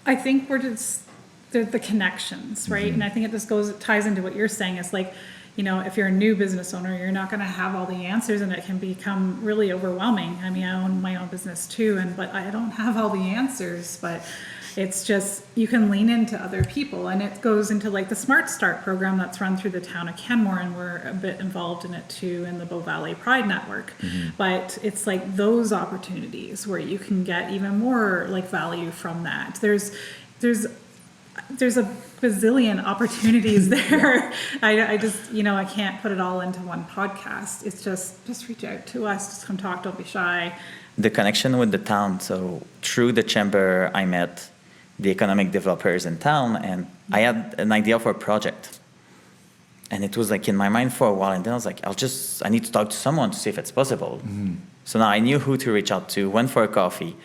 I think we're just the connections, right? And I think it just ties into what you're saying. It's like, you know, if you're a new business owner, you're not going to have all the answers, and it can become really overwhelming. I mean, I own my own business too, but I don't have all the answers. But it's just, you can lean into other people, and it goes into like the Smart Start program that's run through the town of Canmore, and we're a bit involved in it too in the Bow Valley Pride Network. But it's like those opportunities where you can get even more like value from that. There's a bazillion opportunities there. I just, you know, I can't put it all into one podcast. It's just reach out to us, just come talk, don't be shy. the connection with the town. So through the chamber, I met the economic developers in town, and I had an idea for a project. And it was like in my mind for a while, and then I was like, I need to talk to someone to see if it's possible. So now I knew who to reach out to, went for a coffee,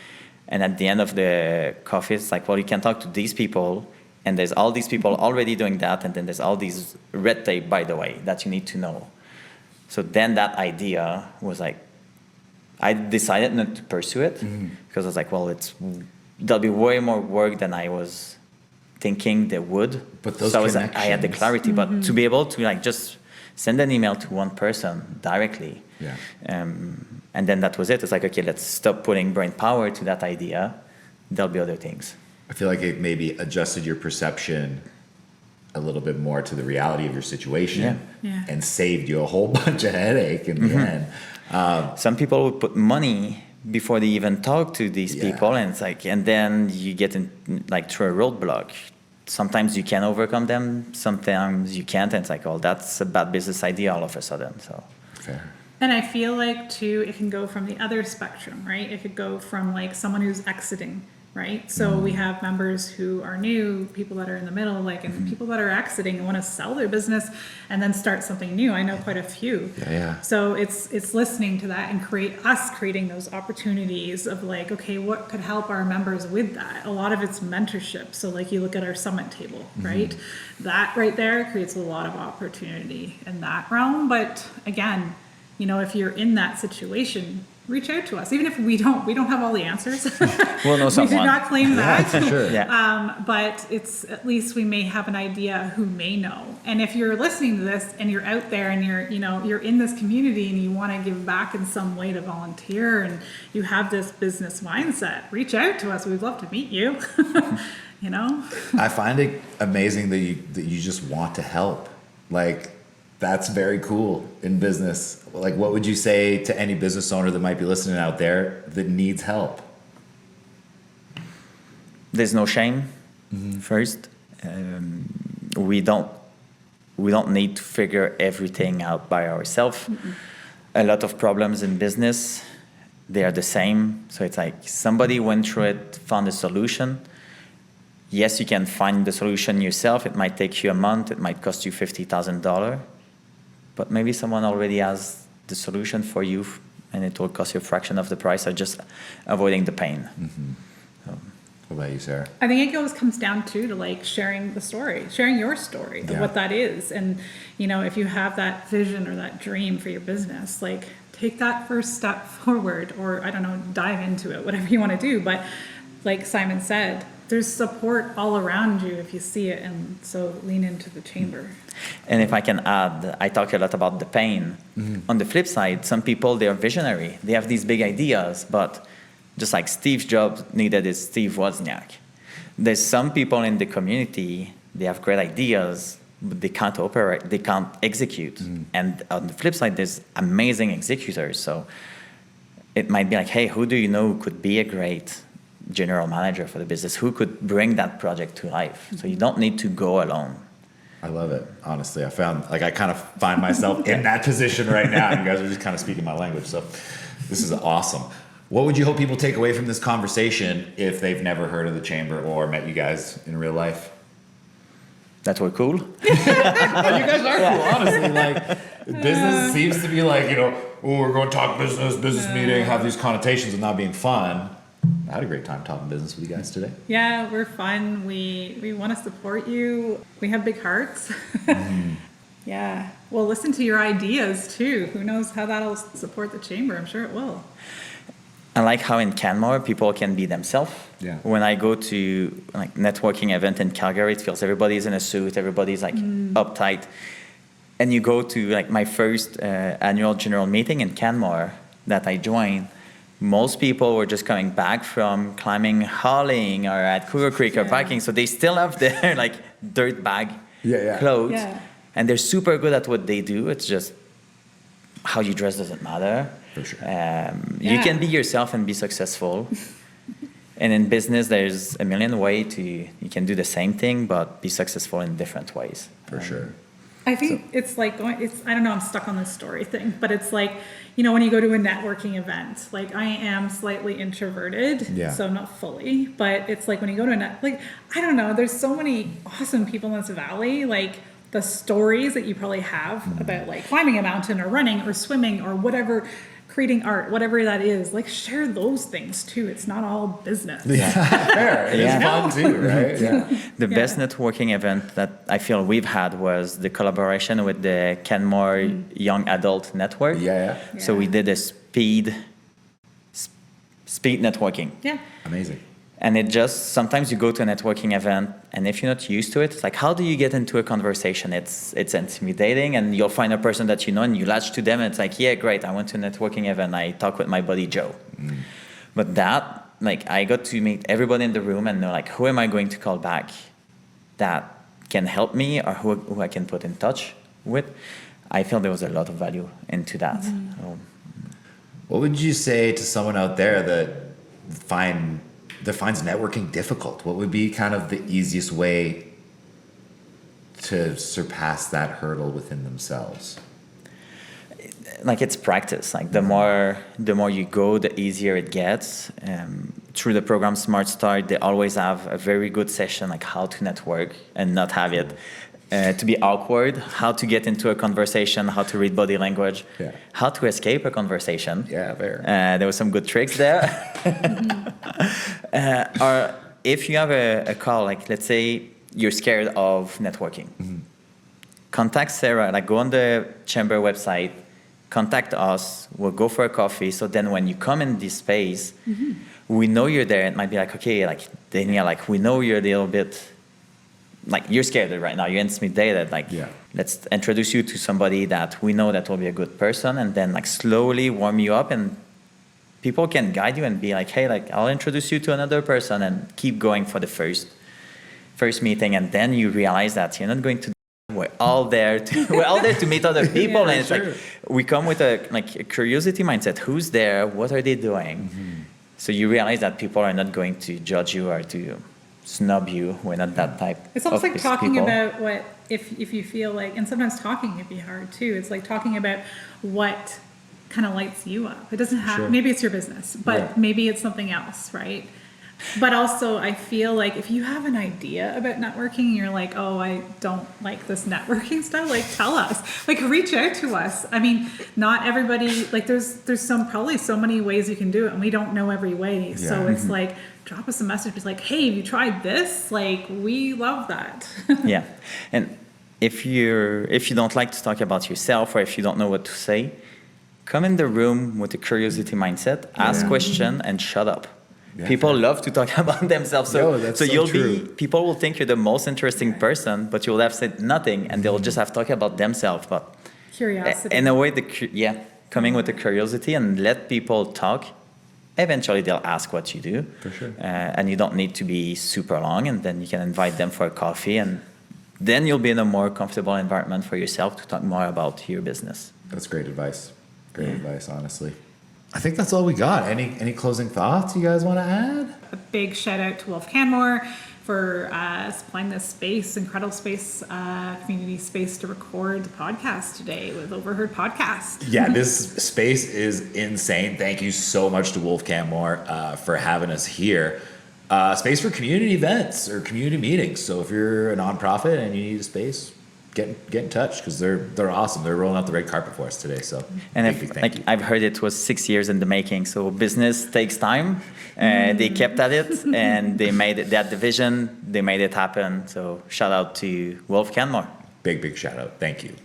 and at the end of the coffee, it's like, well, you can talk to these people, and there's all these people already doing that, and then there's all these red tape, by the way, that you need to know. So then that idea was like, I decided not to pursue it, because I was like, well, there'll be way more work than I was thinking there would. But those so I had the connections. clarity, but to be able to like just send an email to one person directly. Yeah. And then that was it. It's like, okay, let's stop putting brain power to that idea. there'll be other things. I feel like it maybe adjusted your perception a little bit more to the reality of your situation and saved you a whole bunch of headache in the end. Some people would put money before they even talk to these people, and it's like, and then you get in like through a roadblock. Sometimes you can overcome them, sometimes you can't, and it's like, oh, that's a bad business idea all of a sudden. So Fair. And I feel like too, it can go from the other spectrum, right? It could go from like someone who's exiting, right? So we have members who are new, people that are in the middle, like, and people that are exiting and want to sell their business and then start something new. I know quite a few. Yeah. So it's listening to that and creating those opportunities of like, okay, what could help our members with that? A lot of it's mentorship. So like you look at our summit table, right? That right there creates a lot of opportunity in that realm. But again, you know, if you're in that situation, reach out to us. Even if we don't have all the answers. we'll know someone. We do not claim that. For sure. But it's at least we may have an idea who may know. And if you're listening to this and you're out there and you're in this community and you want to give back in some way to volunteer and you have this business mindset, reach out to us. We'd love to meet you. You know? I find it amazing that you just want to help. Like, that's very cool in business. Like, what would you say to any business owner that might be listening out there that needs help? There's no shame. First, we don't need to figure everything out by ourselves. A lot of problems in business, they are the same. So it's like somebody went through it, found a solution. Yes, you can find the solution yourself. It might take you a month. It might cost you $50,000. But maybe someone already has the solution for you, and it will cost you a fraction of the price of just avoiding the pain. What about you, Sarah? I think it always comes down to like sharing your story of what that is. And, you know, if you have that vision or that dream for your business, like take that first step forward, or I don't know, dive into it, whatever you want to do. But like Simon said, there's support all around you if you see it. And so lean into the chamber. And if I can add, I talk a lot about the pain. On the flip side, some people, they're visionary. They have these big ideas, but just like Steve Jobs needed his Steve Wozniak. There's some people in the community, they have great ideas, but they can't operate, they can't execute. And on the flip side, there's amazing executors. So it might be like, hey, who do you know who could be a great general manager for the business? Who could bring that project to life? So you don't need to go alone. I love it. Honestly, I kind of find myself in that position right now. You guys are just kind of speaking my language. So this is awesome. What would you hope people take away from this conversation if they've never heard of the Chamber or met you guys in real life? That we're cool. You guys are cool, honestly. Like, business seems to be like, you know, oh, we're going to talk business meeting, have these connotations of not being fun. I had a great time talking business with you guys today. Yeah, we're fun. We want to support you. We have big hearts. Yeah. We'll listen to your ideas too. Who knows how that'll support the chamber? I'm sure it will. I like how in Canmore, people can be themselves. Yeah. When I go to like networking event in Calgary, it feels everybody's in a suit, everybody's like uptight. And you go to like my first annual general meeting in Canmore that I joined, most people were just coming back from climbing Hauling or at Cougar Creek or biking, so they still have their like dirt bag clothes, and they're super good at what they do. It's just how you dress doesn't matter. For sure. You can be yourself and be successful. And in business, there's a million ways you can do the same thing, but be successful in different ways. For sure. I think it's like I don't know, I'm stuck on this story thing, but it's like, you know, when you go to a networking event, like I am slightly introverted, so not fully, but it's like when you go to I don't know, there's so many awesome people in this valley, like the stories that you probably have about like climbing a mountain or running or swimming or whatever, creating art, whatever that is, like share those things too. It's not all business. Yeah, fair. It is fun too, right? Yeah. The best networking event that I feel we've had was the collaboration with the Canmore Young Adult Network. So we did a speed networking. Yeah. Amazing. And it just, sometimes you go to a networking event, and if you're not used to it, it's like, how do you get into a conversation? It's intimidating, and you'll find a person that you know, and you latch to them, and it's like, yeah, great, I went to a networking event, I talked with my buddy Joe. But that, like I got to meet everybody in the room and know like who am I going to call back that can help me or who I can put in touch with. I feel there was a lot of value into that. So, What would you say to someone out there that finds networking difficult? What would be kind of the easiest way to surpass that hurdle within themselves? like it's practice. Like the more you go, the easier it gets. Through the program Smart Start, they always have a very good session like how to network and not have it to be awkward, how to get into a conversation, how to read body language, how to escape a conversation. Yeah, fair. There were some good tricks there. Or if you have a call, like let's say you're scared of networking, contact Sarah, like go on the chamber website, contact us, we'll go for a coffee. So then when you come in this space, we know you're there. It might be like, okay, like Danielle, like we know you're a little bit, like you're scared right now, you're intimidated, like let's introduce you to somebody that we know that will be a good person, and then like slowly warm you up, and people can guide you and be like, hey, like I'll introduce you to another person, and keep going for the first meeting, and then you realize that you're not going to. We're all there to meet other people, and it's like we come with a curiosity mindset. Who's there? What are they doing? So you realize that people are not going to judge you or to snub you. We're not that type. It's almost of like talking people. about what if you feel like, and sometimes talking can be hard too. It's like talking about what kind of lights you up. It doesn't have, maybe it's your business, but maybe it's something else, right? But also I feel like if you have an idea about networking and you're like, oh, I don't like this networking stuff, like tell us, like reach out to us. I mean, not everybody, like there's probably so many ways you can do it, and we don't know every way. So it's like, drop us a message. It's like, hey, have you tried this? Like, we love that. Yeah. And if you don't like to talk about yourself, or if you don't know what to say, come in the room with a curiosity mindset, ask question, and shut up. People love to talk about themselves. So you'll be, people will think you're the most interesting person, but you'll have said nothing, and they'll just have talked about themselves. But Curiosity. in a way, coming with the curiosity and let people talk. Eventually, they'll ask what you do. For sure. And you don't need to be super long, and then you can invite them for a coffee, and then you'll be in a more comfortable environment for yourself to talk more about your business. That's great advice. Great advice, honestly. I think that's all we got. Any closing thoughts you guys want to add? A big shout out to Wolfe Canmore for supplying this space, incredible space, community space to record the podcast today with Overheard Podcast. Yeah, this space is insane. Thank you so much to Wolfe Canmore for having us here. Space for community events or community meetings. So if you're a nonprofit and you need a space, get in touch, because they're awesome. They're rolling out the red carpet for us today. So thank you. I've heard it was 6 years in the making. So business takes time. They kept at it, and they made it that division. They made it happen. So shout out to Wolfe Canmore. Big shout out. Thank you.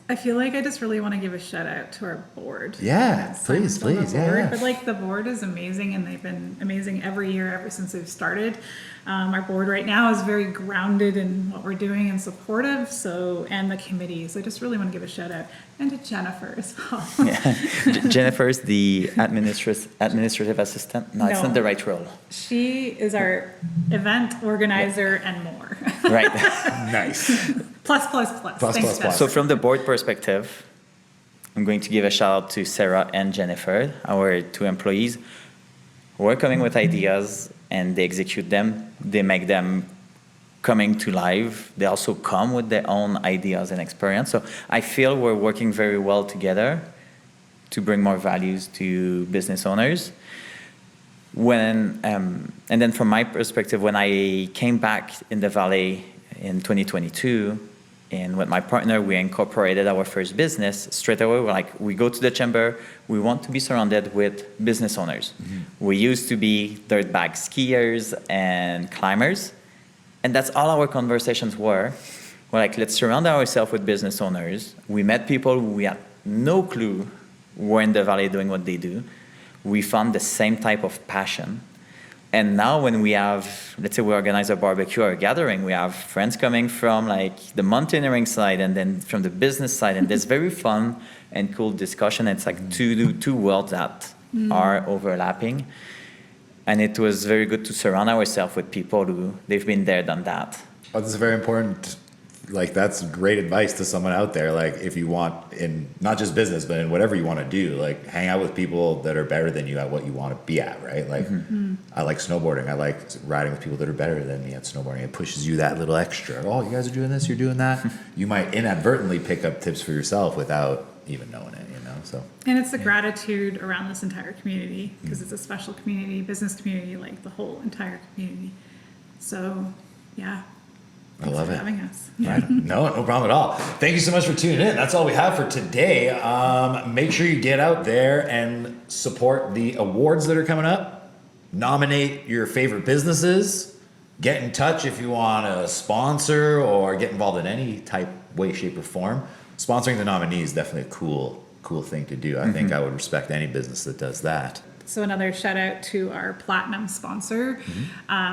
I feel like I just really want to give a shout out to our board. Yeah, please. Yeah. But like the board is amazing, and they've been amazing every year ever since they've started. Our board right now is very grounded in what we're doing and supportive. So, and the committees, I just really want to give a shout out, and to Jennifer as well. Jennifer's the administrative assistant. No, it's not the right role. She is our event organizer and more. Right. Nice. Plus. Thanks, Jennifer. So from the board perspective, I'm going to give a shout out to Sarah and Jennifer, our two employees. We're coming with ideas, and they execute them. They make them coming to life. They also come with their own ideas and experience. So I feel we're working very well together to bring more values to business owners. And then from my perspective, when I came back in the Valley in 2022, and with my partner, we incorporated our first business. Straight away, we go to the chamber. We want to be surrounded with business owners. We used to be dirt bag skiers and climbers, and that's all our conversations were. We're like, let's surround ourselves with business owners. We met people who we had no clue were in the Valley doing what they do. We found the same type of passion. And now when we have, let's say we organize a barbecue or a gathering, we have friends coming from like the mountaineering side and then from the business side. And there's very fun and cool discussion. It's like two worlds that are overlapping. And it was very good to surround ourselves with people who they've been there, done that. Oh, this is very important. Like, that's great advice to someone out there. Like, if you want, in not just business, but in whatever you want to do, like, hang out with people that are better than you at what you want to be at, right? Like, I like snowboarding. I like riding with people that are better than me at snowboarding. It pushes you that little extra. Oh, you guys are doing this, you're doing that. You might inadvertently pick up tips for yourself without even knowing it, you know? So. And it's the gratitude around this entire community, because it's a special community, business community, like the whole entire community. So, yeah. I love it. For having us. Right. No problem at all. Thank you so much for tuning in. That's all we have for today. Make sure you get out there and support the awards that are coming up. Nominate your favorite businesses. Get in touch if you want to sponsor or get involved in any type, way, shape, or form. Sponsoring the nominee is definitely a cool thing to do. I think I would respect any business that does that. So another shout out to our platinum sponsor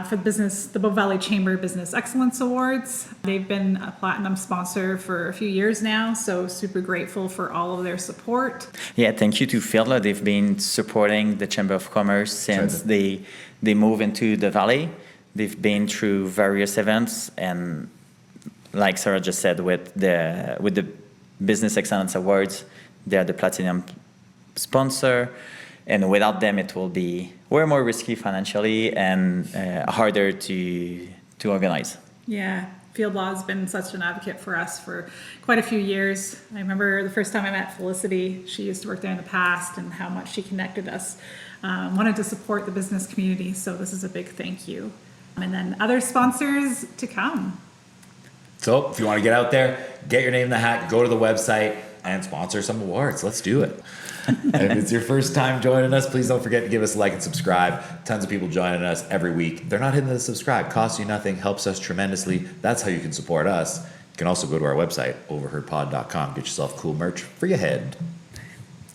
for the Bow Valley Chamber Business Excellence Awards. They've been a platinum sponsor for a few years now, so super grateful for all of their support. Yeah, thank you to Phil. They've been supporting the Chamber of Commerce since they moved into the Valley. They've been through various events, and like Sarah just said, with the Business Excellence Awards, they're the platinum sponsor. And without them, it will be way more risky financially and harder to organize. Yeah, Field Law has been such an advocate for us for quite a few years. I remember the first time I met Felicity. She used to work there in the past, and how much she connected us. Wanted to support the business community, so this is a big thank you. And then other sponsors to come. So if you want to get out there, get your name in the hat, go to the website, and sponsor some awards. Let's do it. And if it's your first time joining us, please don't forget to give us a like and subscribe. Tons of people joining us every week. They're not hitting the subscribe. Costs you nothing. Helps us tremendously. That's how you can support us. You can also go to our website, overheardpod.com. Get yourself cool merch for your head.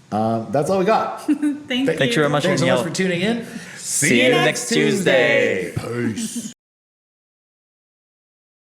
That's all we got. Thank you. Thank you very much. Thanks so Danielle. much for tuning in. See you next Tuesday. Peace.